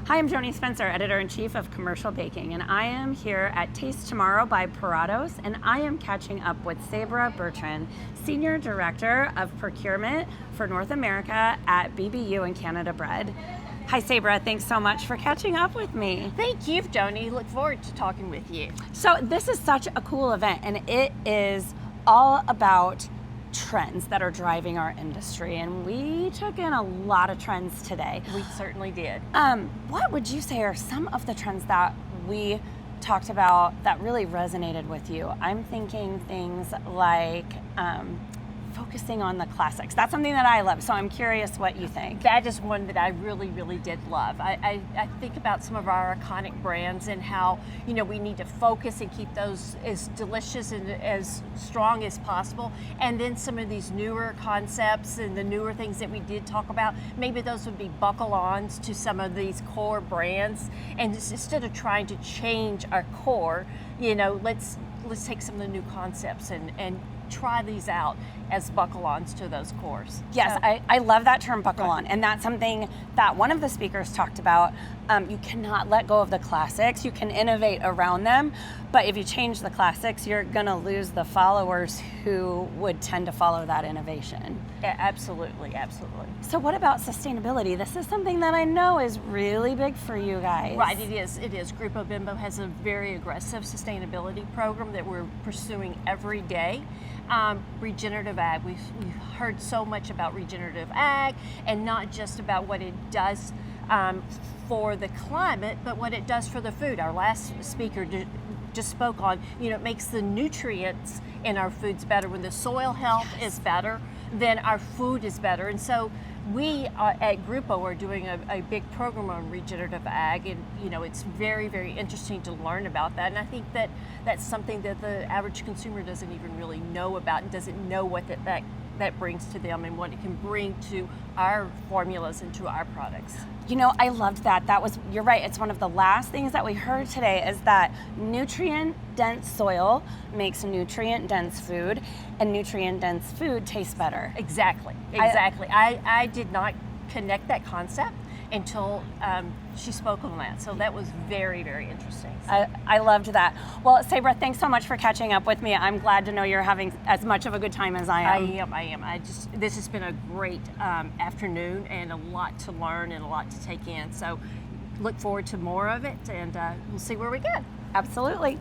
Hi, I'm Joanie Spencer, Editor-in-Chief of Commercial Baking, and I am here at Taste Tomorrow by Puratos, and I am catching up with Sabra Bertrand, Senior Director of Procurement for North America at BBU and Canada Bread. Hi, Sabra. Thanks so much for catching up with me. Thank you, Joanie. Look forward to talking with you. So this is such a cool event, and it is all about trends that are driving our industry, and we took in a lot of trends today. We certainly did. What would you say are some of the trends that we talked about that really resonated with you? I'm thinking things like focusing on the classics. That's something that I love, so I'm curious what you think. That is one that I really did love. I think about some of our iconic brands and how, you know, we need to focus and keep those as delicious and as strong as possible. And then some of these newer concepts and the newer things that we did talk about, maybe those would be buckle-ons to some of these core brands. And just, instead of trying to change our core, you know, let's take some of the new concepts and try these out as buckle-ons to those cores. Yes, I love that term buckle-on, and that's something that one of the speakers talked about. You cannot let go of the classics. You can innovate around them, but if you change the classics, you're gonna lose the followers who would tend to follow that innovation. Yeah, absolutely. So what about sustainability? This is something that I know is really big for you guys. Right, it is. Grupo Bimbo has a very aggressive sustainability program that we're pursuing every day. Regenerative ag, we've heard so much about regenerative ag, and not just about what it does for the climate, but what it does for the food. Our last speaker just spoke on, you know, it makes the nutrients in our foods better. When the soil health is better, then our food is better. And so we at Grupo are doing a big program on regenerative ag, and you know, it's very interesting to learn about that. And I think that that's something that the average consumer doesn't even really know about, and doesn't know what that brings to them and what it can bring to our formulas and to our products. You know, I loved that. You're right, it's one of the last things that we heard today is that nutrient-dense soil makes nutrient-dense food, and nutrient-dense food tastes better. Exactly. I did not connect that concept until she spoke on that. So that was very interesting. I loved that. Well, Sabra, thanks so much for catching up with me. I'm glad to know you're having as much of a good time as I am. I am. This has been a great afternoon, and a lot to learn and a lot to take in. So look forward to more of it, and we'll see where we get. Absolutely.